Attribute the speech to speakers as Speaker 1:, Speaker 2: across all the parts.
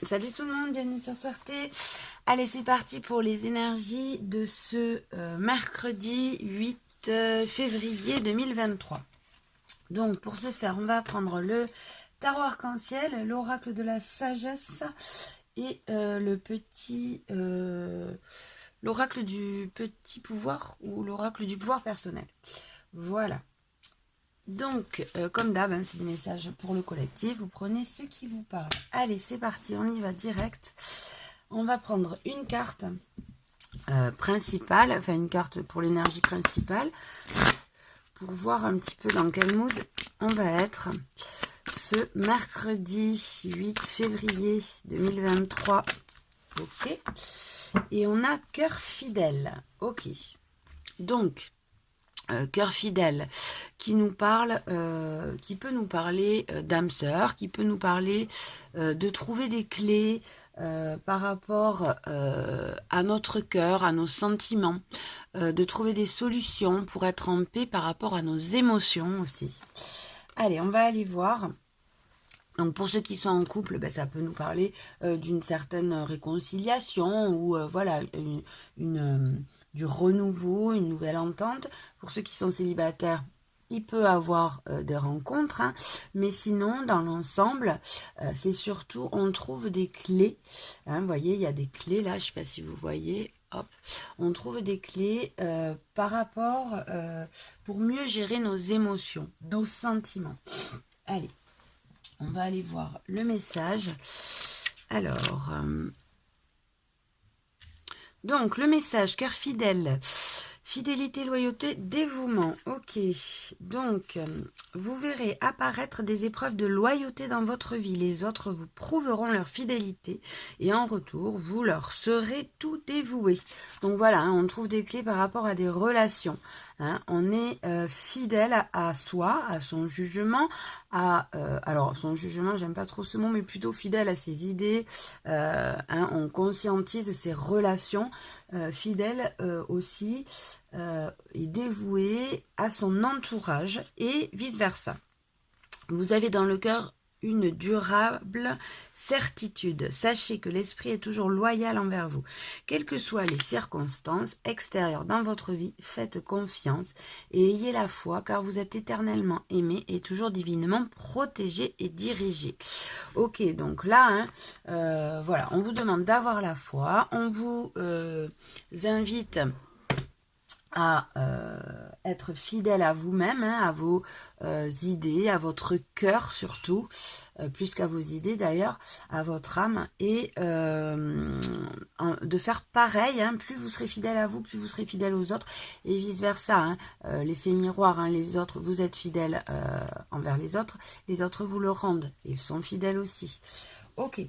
Speaker 1: Salut tout le monde, bienvenue sur Soirté. Allez, c'est parti pour les énergies de ce mercredi 8 février 2023. Donc, pour ce faire, on va prendre le tarot arc-en-ciel, l'oracle de la sagesse et l'oracle du petit pouvoir ou l'oracle du pouvoir personnel. Voilà. Donc, comme d'hab, c'est des messages pour le collectif. Vous prenez ce qui vous parle. Allez, c'est parti, on y va direct. On va prendre une carte principale, enfin une carte pour l'énergie principale, pour voir un petit peu dans quel mood on va être ce mercredi 8 février 2023. Ok. Et on a cœur fidèle. Ok. Donc, cœur fidèle qui nous parle, qui peut nous parler d'âme sœur, qui peut nous parler de trouver des clés par rapport à notre cœur, à nos sentiments, de trouver des solutions pour être en paix par rapport à nos émotions aussi. Allez, on va aller voir. Donc pour ceux qui sont en couple, ça peut nous parler d'une certaine réconciliation ou voilà du renouveau, une nouvelle entente. Pour ceux qui sont célibataires, il peut avoir des rencontres, mais sinon dans l'ensemble, c'est surtout on trouve des clés. Vous voyez, il y a des clés là, je ne sais pas si vous voyez. Hop, on trouve des clés par rapport pour mieux gérer nos émotions, nos sentiments. Allez. On va aller voir le message. Alors, donc le message, cœur fidèle, fidélité, loyauté, dévouement. Ok, donc vous verrez apparaître des épreuves de loyauté dans votre vie. Les autres vous prouveront leur fidélité et en retour, vous leur serez tout dévoué. Donc voilà, on trouve des clés par rapport à des relations. On est fidèle à soi, à son jugement, alors son jugement, j'aime pas trop ce mot, mais plutôt fidèle à ses idées. On conscientise ses relations, fidèle aussi et dévoué à son entourage et vice-versa. Vous avez dans le cœur une durable certitude. Sachez que l'esprit est toujours loyal envers vous. Quelles que soient les circonstances extérieures dans votre vie, faites confiance et ayez la foi car vous êtes éternellement aimé et toujours divinement protégé et dirigé. Ok, donc là, voilà, on vous demande d'avoir la foi. On vous invite à être fidèle à vous-même, à vos idées, à votre cœur surtout, plus qu'à vos idées d'ailleurs, à votre âme, et de faire pareil, plus vous serez fidèle à vous, plus vous serez fidèle aux autres, et vice-versa, l'effet miroir, les autres, vous êtes fidèles envers les autres vous le rendent, et ils sont fidèles aussi. Ok.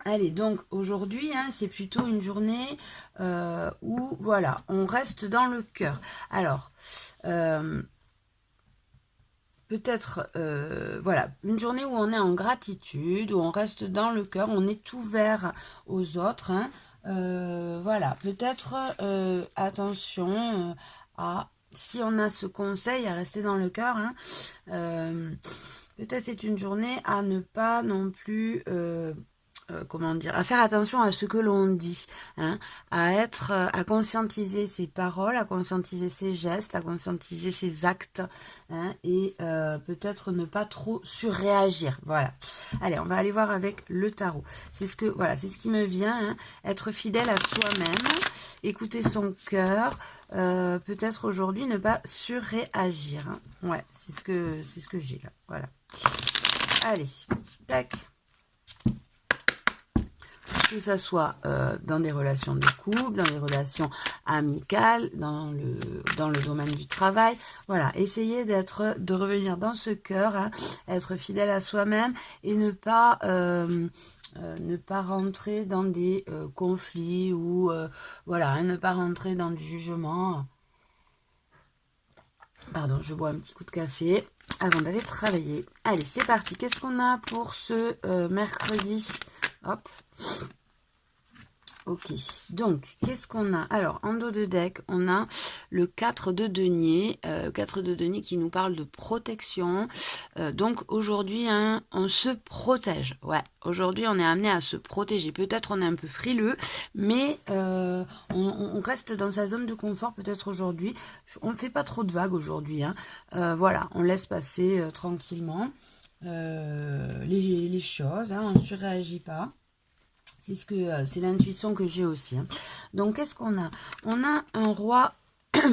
Speaker 1: Allez, donc aujourd'hui, c'est plutôt une journée où, voilà, on reste dans le cœur. Alors, peut-être, voilà, une journée où on est en gratitude, où on reste dans le cœur, on est ouvert aux autres. Voilà, peut-être, attention à... Si on a ce conseil à rester dans le cœur, peut-être c'est une journée à ne pas non plus... comment dire, à faire attention à ce que l'on dit, à conscientiser ses paroles, à conscientiser ses gestes, à conscientiser ses actes, et peut-être ne pas trop surréagir. Voilà. Allez, on va aller voir avec le tarot. C'est ce qui me vient, être fidèle à soi-même, écouter son cœur, peut-être aujourd'hui ne pas surréagir. Ouais, c'est ce que j'ai là. Voilà. Allez, tac. Que ça soit dans des relations de couple, dans des relations amicales, dans le domaine du travail. Voilà, essayez de revenir dans ce cœur, être fidèle à soi-même et ne pas rentrer dans des conflits ou voilà, ne pas rentrer dans du jugement. Pardon, je bois un petit coup de café avant d'aller travailler. Allez, c'est parti. Qu'est-ce qu'on a pour ce mercredi ? Hop. Ok, donc qu'est-ce qu'on a? Alors, en dos de deck, on a le 4 de denier, 4 de denier qui nous parle de protection. Donc aujourd'hui, hein, on se protège. Aujourd'hui, on est amené à se protéger. Peut-être on est un peu frileux, mais on reste dans sa zone de confort peut-être aujourd'hui. On ne fait pas trop de vagues aujourd'hui. Hein. Voilà, on laisse passer tranquillement les choses. Hein, on ne surréagit pas. C'est l'intuition que j'ai aussi. Hein. Donc, qu'est-ce qu'on a? On a un roi,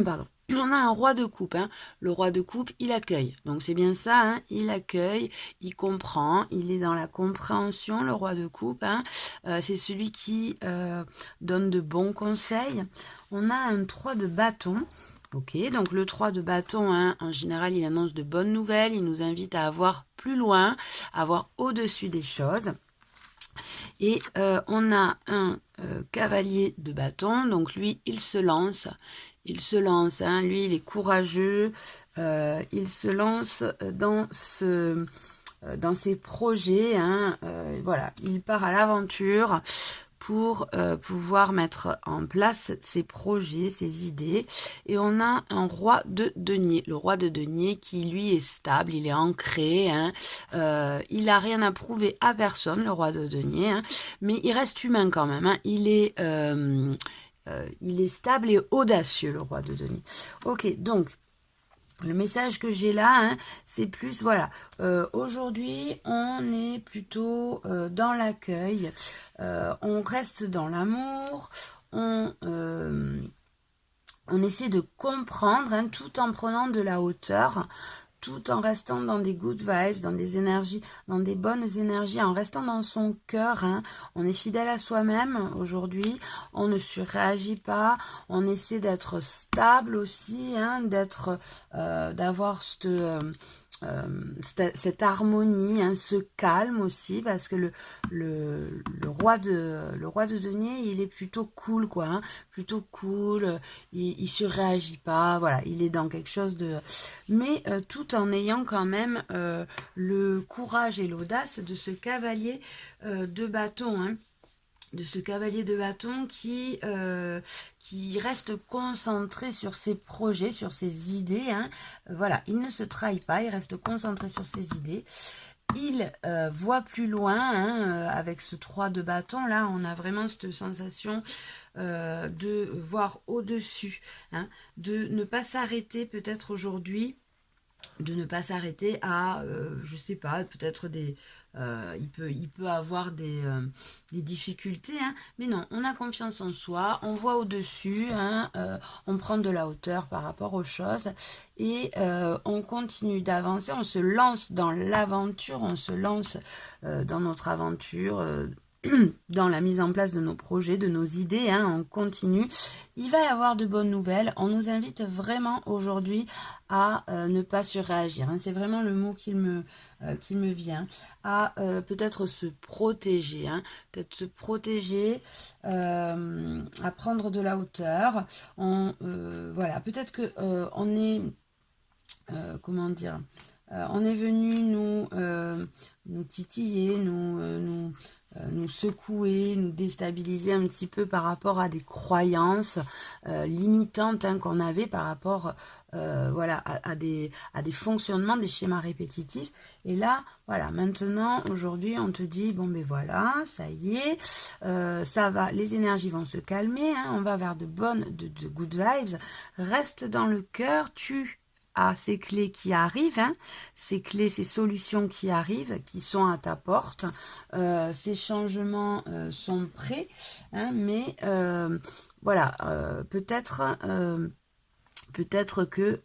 Speaker 1: pardon, on a un roi de coupe. Hein. Le roi de coupe, il accueille. Donc, c'est bien ça, hein. Il accueille, il comprend, il est dans la compréhension, le roi de coupe. Hein. C'est celui qui donne de bons conseils. On a un 3 de bâton. Ok, donc le 3 de bâton, hein, en général, il annonce de bonnes nouvelles. Il nous invite à avoir plus loin, à voir au-dessus des choses. Et on a un cavalier de bâton, donc lui, il se lance, hein, lui, il est courageux, il se lance dans ses projets, hein, voilà, il part à l'aventure pour pouvoir mettre en place ses projets, ses idées. Et on a un roi de denier. Le roi de denier qui, lui, est stable, il est ancré. Hein, il n'a rien à prouver à personne, le roi de denier. Hein, mais il reste humain quand même. Hein, il est stable et audacieux, le roi de denier. Ok, donc... Le message que j'ai là, hein, c'est plus, voilà, aujourd'hui, on est plutôt dans l'accueil, on reste dans l'amour, on essaie de comprendre, hein, tout en prenant de la hauteur, tout en restant dans des good vibes, dans des énergies, dans des bonnes énergies, en restant dans son cœur. Hein. On est fidèle à soi-même aujourd'hui, on ne surréagit pas, on essaie d'être stable aussi, hein, d'avoir cette harmonie, hein, ce calme aussi, parce que le roi de denier, il est plutôt cool, quoi, hein, plutôt cool, il surréagit pas, voilà, il est dans quelque chose de... Mais tout en ayant quand même le courage et l'audace de ce cavalier de bâton, hein, de ce cavalier de bâton qui reste concentré sur ses projets, sur ses idées. Hein. Voilà, il ne se trahit pas, il reste concentré sur ses idées. Il voit plus loin, hein, avec ce 3 de bâton, là, on a vraiment cette sensation de voir au-dessus, hein, de ne pas s'arrêter peut-être aujourd'hui, de ne pas s'arrêter à, je sais pas, peut-être il peut avoir des difficultés, hein, mais non, on a confiance en soi, on voit au-dessus, hein, on prend de la hauteur par rapport aux choses et on continue d'avancer, on se lance dans l'aventure, on se lance dans notre aventure, dans la mise en place de nos projets, de nos idées, hein, on continue. Il va y avoir de bonnes nouvelles. On nous invite vraiment aujourd'hui à ne pas surréagir. Hein. C'est vraiment le mot qui me vient. À peut-être se protéger. Hein. Peut-être se protéger, à prendre de la hauteur. Voilà, peut-être que on est... comment dire, on est venu nous titiller, nous secouer, nous déstabiliser un petit peu par rapport à des croyances limitantes, hein, qu'on avait par rapport voilà, à des fonctionnements, des schémas répétitifs. Et là, voilà, maintenant, aujourd'hui, on te dit, bon ben voilà, ça y est, ça va, les énergies vont se calmer, hein, on va vers de good vibes, reste dans le cœur, à ces clés qui arrivent, hein, ces clés, ces solutions qui arrivent, qui sont à ta porte, ces changements sont prêts, hein, mais voilà, peut-être que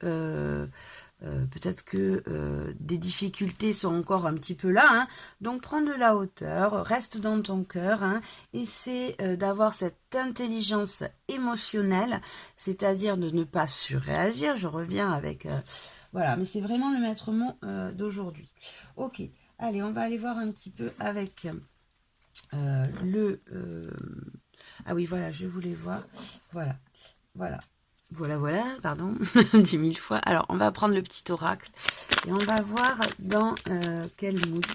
Speaker 1: des difficultés sont encore un petit peu là, hein. Donc prends de la hauteur, reste dans ton cœur, hein, essaie d'avoir cette intelligence émotionnelle, c'est-à-dire de ne pas surréagir, je reviens avec... voilà, mais c'est vraiment le maître mot d'aujourd'hui. Ok, allez, on va aller voir un petit peu avec ah oui, voilà, je voulais voir, voilà. Voilà, pardon, 10 000 fois. Alors, on va prendre le petit oracle et on va voir dans quel mood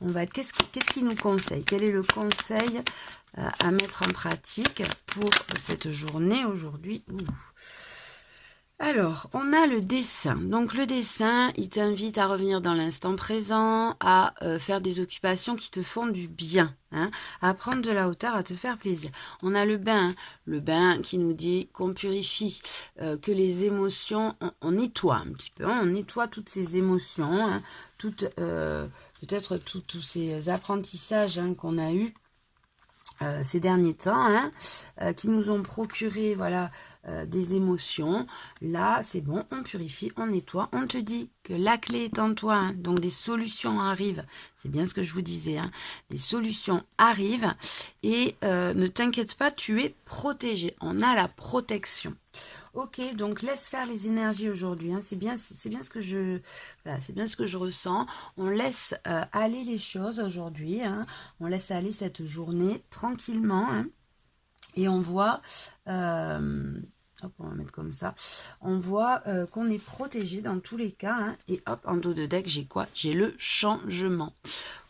Speaker 1: on va être, qu'est-ce qui nous conseille? Quel est le conseil à mettre en pratique pour cette journée aujourd'hui? Alors, on a le dessin. Donc, le dessin, il t'invite à revenir dans l'instant présent, à faire des occupations qui te font du bien, hein, à prendre de la hauteur, à te faire plaisir. On a le bain qui nous dit qu'on purifie, que les émotions, on nettoie un petit peu, hein, on nettoie toutes ces émotions, hein, peut-être tous ces apprentissages, hein, qu'on a eus ces derniers temps, hein, qui nous ont procuré, voilà, des émotions. Là, c'est bon, on purifie, on nettoie. On te dit que la clé est en toi, hein, donc des solutions arrivent. C'est bien ce que je vous disais, hein, des solutions arrivent et ne t'inquiète pas, tu es protégé. On a la protection. Ok, donc laisse faire les énergies aujourd'hui, hein. C'est bien ce que je ressens. On laisse aller les choses aujourd'hui, hein. On laisse aller cette journée tranquillement, hein. Et on voit, hop, on va mettre comme ça. On voit qu'on est protégé dans tous les cas, hein. Et hop, en dos de deck, j'ai quoi? J'ai le changement.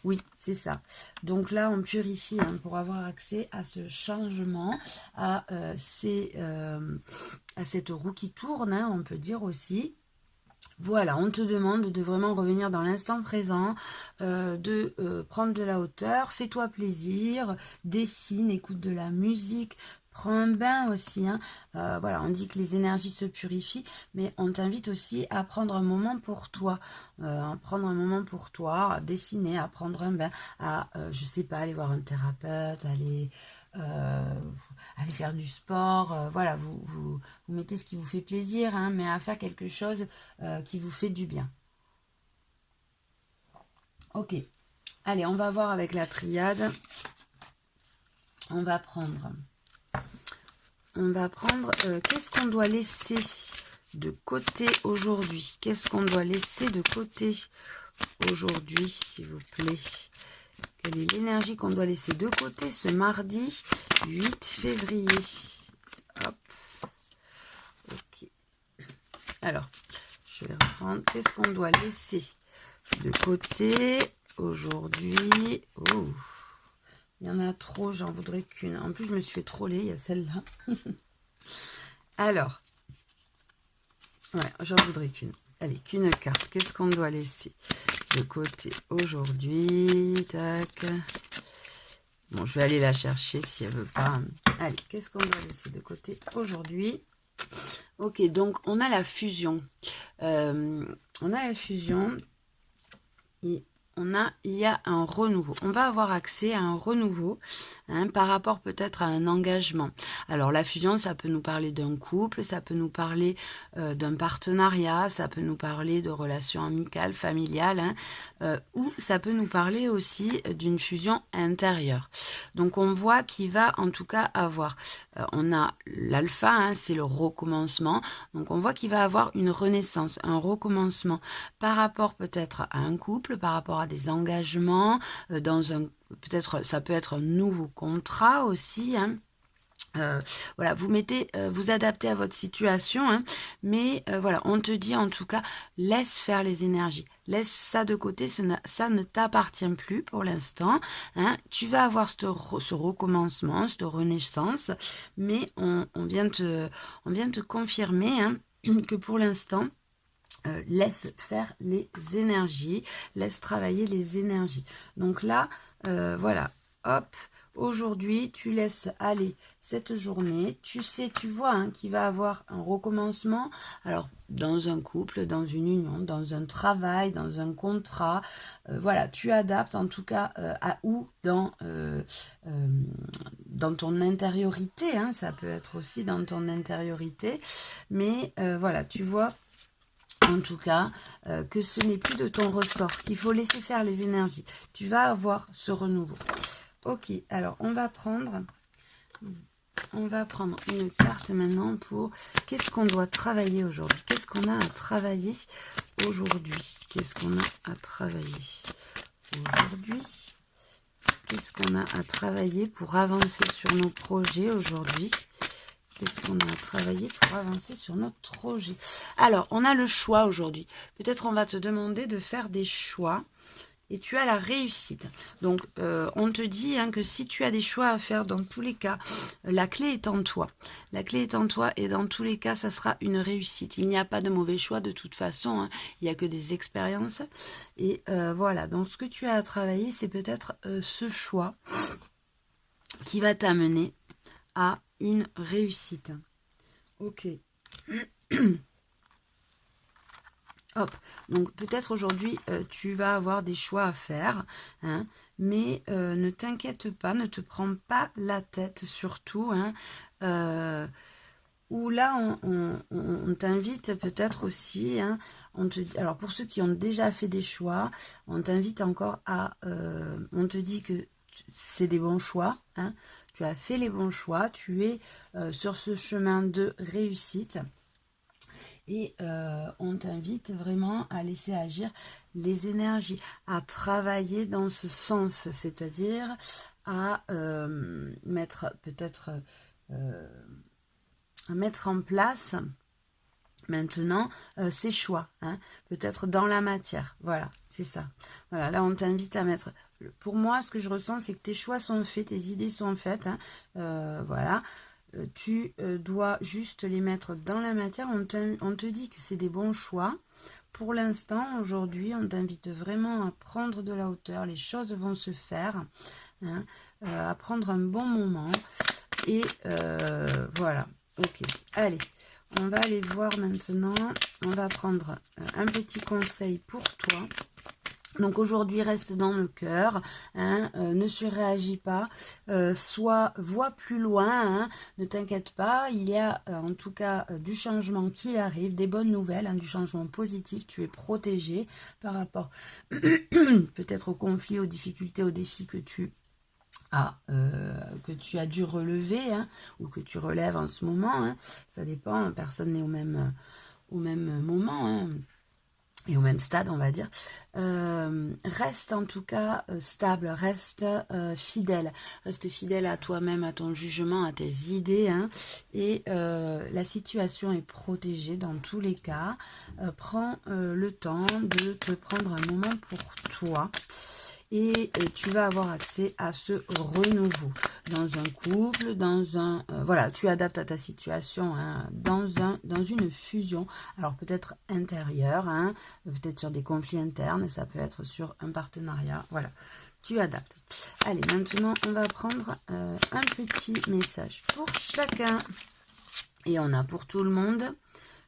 Speaker 1: Oui, c'est ça. Donc là, on purifie, hein, pour avoir accès à ce changement, à cette roue qui tourne, hein, on peut dire aussi. Voilà, on te demande de vraiment revenir dans l'instant présent, de prendre de la hauteur, fais-toi plaisir, dessine, écoute de la musique, prends un bain aussi, hein. Voilà, on dit que les énergies se purifient, mais on t'invite aussi à prendre un moment pour toi, à dessiner, à prendre un bain, à, je sais pas, aller voir un thérapeute, aller faire du sport, voilà, vous mettez ce qui vous fait plaisir, hein, mais à faire quelque chose qui vous fait du bien. Ok, allez, on va voir avec la triade. On va prendre qu'est-ce qu'on doit laisser de côté aujourd'hui? Qu'est-ce qu'on doit laisser de côté aujourd'hui, s'il vous plaît? Quelle est l'énergie qu'on doit laisser de côté ce mardi 8 février? Hop. Ok. Alors, je vais reprendre. Qu'est-ce qu'on doit laisser de côté aujourd'hui? Oh, il y en a trop, j'en voudrais qu'une. En plus, je me suis fait troller, il y a celle-là. Alors, ouais, j'en voudrais qu'une. Allez, qu'une carte. Qu'est-ce qu'on doit laisser de côté aujourd'hui? Tac. Bon, je vais aller la chercher si elle veut pas. Allez, qu'est-ce qu'on doit laisser de côté aujourd'hui? Ok, donc on a la fusion. Et il y a un renouveau. On va avoir accès à un renouveau, hein, par rapport peut-être à un engagement. Alors la fusion, ça peut nous parler d'un couple, ça peut nous parler d'un partenariat, ça peut nous parler de relations amicales, familiales, hein, ou ça peut nous parler aussi d'une fusion intérieure. Donc on voit qu'il va en tout cas avoir, on a l'alpha, hein, c'est le recommencement. Donc on voit qu'il va avoir une renaissance, un recommencement par rapport peut-être à un couple, par rapport à des engagements, peut-être ça peut être un nouveau contrat aussi, hein. Voilà, vous adaptez à votre situation, hein, mais voilà, on te dit en tout cas, laisse faire les énergies, laisse ça de côté, ça ne t'appartient plus pour l'instant, hein. Tu vas avoir ce recommencement, cette renaissance, mais on vient te confirmer, hein, que pour l'instant, laisse faire les énergies, laisse travailler les énergies. Donc là, voilà, hop, aujourd'hui, tu laisses aller cette journée. Tu vois, hein, qu'il va avoir un recommencement. Alors, dans un couple, dans une union, dans un travail, dans un contrat. Voilà, tu adaptes en tout cas dans ton intériorité. Hein, ça peut être aussi dans ton intériorité. Mais voilà, tu vois en tout cas, que ce n'est plus de ton ressort, qu'il faut laisser faire les énergies. Tu vas avoir ce renouveau. Ok, alors on va prendre une carte maintenant pour qu'est-ce qu'on doit travailler aujourd'hui. Qu'est-ce qu'on a à travailler aujourd'hui? Qu'est-ce qu'on a à travailler aujourd'hui? Qu'est-ce qu'on a à travailler pour avancer sur nos projets aujourd'hui? Qu'est-ce qu'on a à travailler pour avancer sur notre projet? Alors, on a le choix aujourd'hui. Peut-être on va te demander de faire des choix. et tu as la réussite. Donc, on te dit que si tu as des choix à faire, dans tous les cas, la clé est en toi. La clé est en toi et dans tous les cas, ça sera une réussite. Il n'y a pas de mauvais choix de toute façon. Il n'y a que des expériences. Et voilà, donc ce que tu as à travailler, c'est peut-être ce choix qui va t'amener à une réussite. Ok. Hop, donc peut-être aujourd'hui tu vas avoir des choix à faire, mais ne t'inquiète pas, ne te prends pas la tête surtout, où là on t'invite peut-être aussi, alors pour ceux qui ont déjà fait des choix, on t'invite encore à, on te dit que c'est des bons choix, tu as fait les bons choix, tu es sur ce chemin de réussite. Et on t'invite vraiment à laisser agir les énergies, à travailler dans ce sens, c'est-à-dire à mettre peut-être à mettre en place maintenant ces choix, peut-être dans la matière. Voilà, c'est ça. Voilà, là on t'invite à mettre. Pour moi, ce que je ressens, c'est que tes choix sont faits, tes idées sont faites. Voilà. Tu dois juste les mettre dans la matière. On te dit que c'est des bons choix. Pour l'instant, aujourd'hui, on t'invite vraiment à prendre de la hauteur. Les choses vont se faire, à prendre un bon moment. Et voilà. Ok. Allez, on va aller voir maintenant. On va prendre un petit conseil pour toi. Donc aujourd'hui, reste dans le cœur, ne surréagis pas, vois plus loin, ne t'inquiète pas, il y a en tout cas du changement qui arrive, des bonnes nouvelles, du changement positif, tu es protégé par rapport peut-être aux conflits, aux difficultés, aux défis que tu as dû relever, ou que tu relèves en ce moment, ça dépend, personne n'est au même moment, et au même stade, on va dire. Reste en tout cas stable, reste fidèle à toi-même, à ton jugement, à tes idées, et la situation est protégée dans tous les cas. Prends le temps de te prendre un moment pour toi. Et tu vas avoir accès à ce renouveau dans un couple, voilà, tu adaptes à ta situation, dans une fusion, alors peut-être intérieure, peut-être sur des conflits internes, ça peut être sur un partenariat, voilà, tu adaptes. Allez, maintenant on va prendre un petit message pour chacun, et on a pour tout le monde.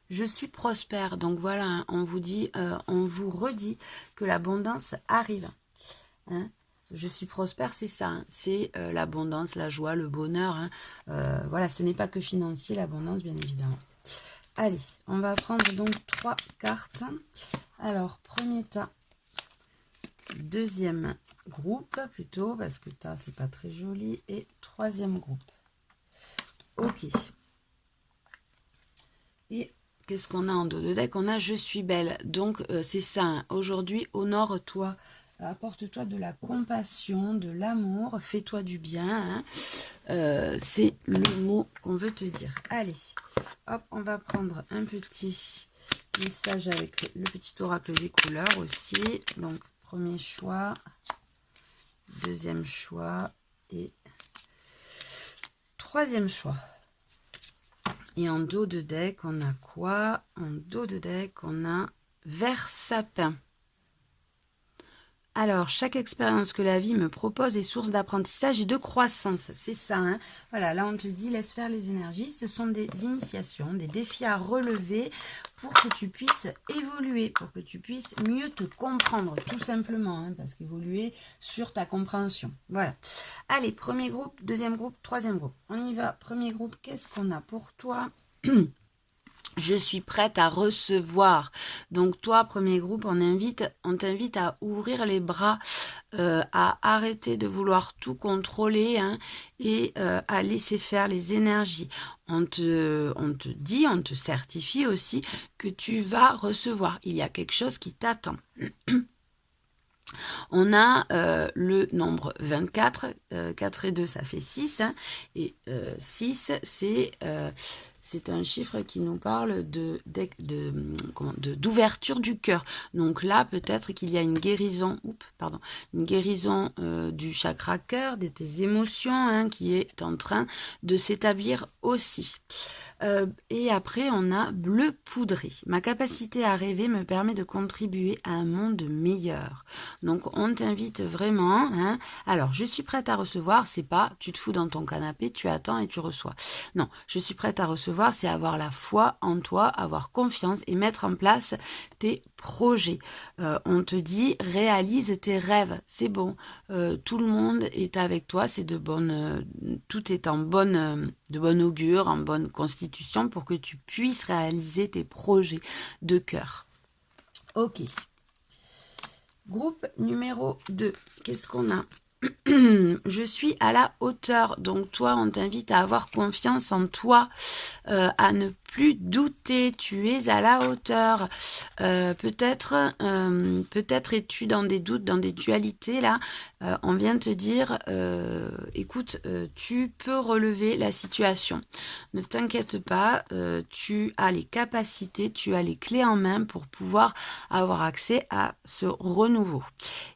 Speaker 1: Je suis prospère, donc voilà, on vous redit que l'abondance arrive. Je suis prospère, c'est ça, c'est l'abondance, la joie, le bonheur. Voilà, ce n'est pas que financier, l'abondance, bien évidemment. Allez, on va prendre donc 3 cartes. Alors, premier tas, deuxième groupe plutôt, parce que tas, c'est pas très joli, et troisième groupe. Ok. Et qu'est-ce qu'on a en dos de deck? On a « Je suis belle ». Donc, c'est ça, aujourd'hui, honore-toi. Apporte-toi de la compassion, de l'amour, fais-toi du bien. C'est le mot qu'on veut te dire. Allez, hop, on va prendre un petit message avec le petit oracle des couleurs aussi. Donc, premier choix, deuxième choix et troisième choix. Et en dos de deck, on a quoi? En dos de deck, on a vert sapin. Alors, chaque expérience que la vie me propose est source d'apprentissage et de croissance. C'est ça, Voilà, là, on te dit, laisse faire les énergies. Ce sont des initiations, des défis à relever pour que tu puisses évoluer, pour que tu puisses mieux te comprendre, tout simplement, parce qu'évoluer sur ta compréhension. Voilà. Allez, premier groupe, deuxième groupe, troisième groupe. On y va. Premier groupe, qu'est-ce qu'on a pour toi? Je suis prête à recevoir. Donc toi, premier groupe, on t'invite à ouvrir les bras, à arrêter de vouloir tout contrôler, et à laisser faire les énergies. On te certifie aussi que tu vas recevoir. Il y a quelque chose qui t'attend. On a le nombre 24, 4 et 2 ça fait 6, et 6 c'est un chiffre qui nous parle d'ouverture du cœur. Donc là, peut-être qu'il y a une guérison, du chakra cœur, de tes émotions, hein, qui est en train de s'établir aussi. Et après, on a bleu poudré. Ma capacité à rêver me permet de contribuer à un monde meilleur. Donc, on t'invite vraiment. Hein. Alors, je suis prête à recevoir. C'est pas tu te fous dans ton canapé, tu attends et tu reçois. Non, je suis prête à recevoir. C'est avoir la foi en toi, avoir confiance et mettre en place tes projets. On te dit réalise tes rêves. C'est bon. Tout le monde est avec toi. C'est tout est en de bon augure, en bonne constitution pour que tu puisses réaliser tes projets de cœur. Ok. Groupe numéro 2. Qu'est-ce qu'on a ? Je suis à la hauteur. Donc toi, on t'invite à avoir confiance en toi, à ne plus douter. Tu es à la hauteur. Peut-être es-tu dans des doutes, dans des dualités là. On vient de te dire, écoute, tu peux relever la situation. Ne t'inquiète pas, tu as les capacités, tu as les clés en main pour pouvoir avoir accès à ce renouveau.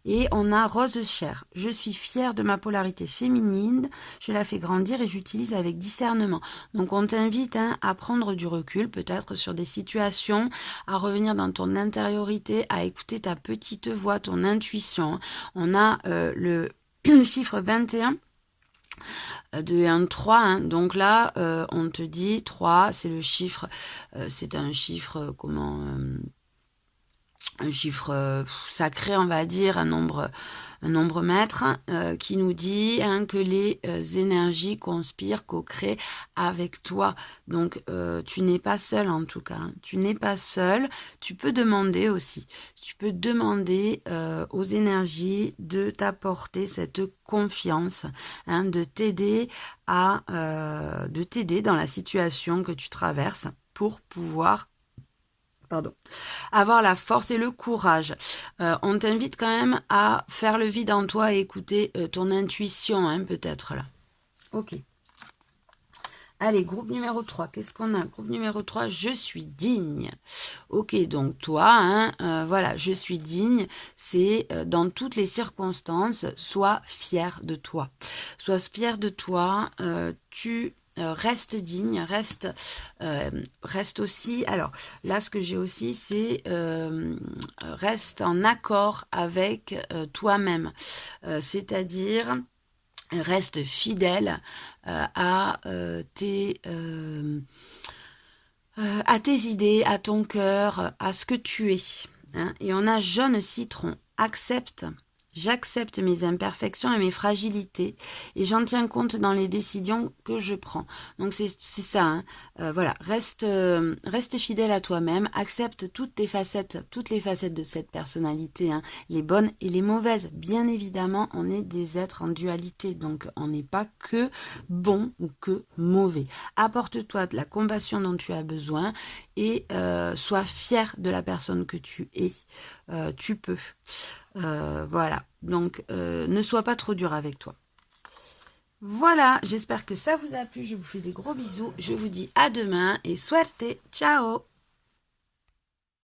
Speaker 1: Et on a rose chair. Je suis fière de ma polarité féminine, je la fais grandir et j'utilise avec discernement. Donc on t'invite à prendre du recul, peut-être sur des situations, à revenir dans ton intériorité, à écouter ta petite voix, ton intuition. On a le chiffre 21. 2 et 1, 3, hein. Donc là, on te dit 3, c'est le chiffre, c'est un chiffre, un chiffre sacré, on va dire, un nombre maître, qui nous dit que les énergies conspirent, co-créent avec toi. Donc, tu n'es pas seul en tout cas. Hein. Tu n'es pas seul. Tu peux demander aussi. Tu peux demander aux énergies de t'apporter cette confiance, de t'aider dans la situation que tu traverses pour pouvoir avoir la force et le courage. On t'invite quand même à faire le vide en toi et écouter ton intuition, peut-être là. Ok. Allez, groupe numéro 3. Qu'est-ce qu'on a ? Groupe numéro 3, je suis digne. Ok, donc toi, voilà, je suis digne. C'est dans toutes les circonstances, sois fier de toi. Sois fier de toi. Reste digne, reste aussi. Alors là, ce que j'ai aussi, c'est reste en accord avec toi-même. C'est-à-dire reste fidèle à tes idées, à ton cœur, à ce que tu es. Hein. Et on a jaune citron. J'accepte mes imperfections et mes fragilités et j'en tiens compte dans les décisions que je prends. Donc c'est ça. Voilà, reste fidèle à toi-même, accepte toutes les facettes de cette personnalité, les bonnes et les mauvaises. Bien évidemment, on est des êtres en dualité, donc on n'est pas que bon ou que mauvais. Apporte-toi de la compassion dont tu as besoin et sois fier de la personne que tu es. Tu peux. Voilà, donc ne sois pas trop dur avec toi. Voilà, j'espère que ça vous a plu, je vous fais des gros bisous, je vous dis à demain et suerte, ciao.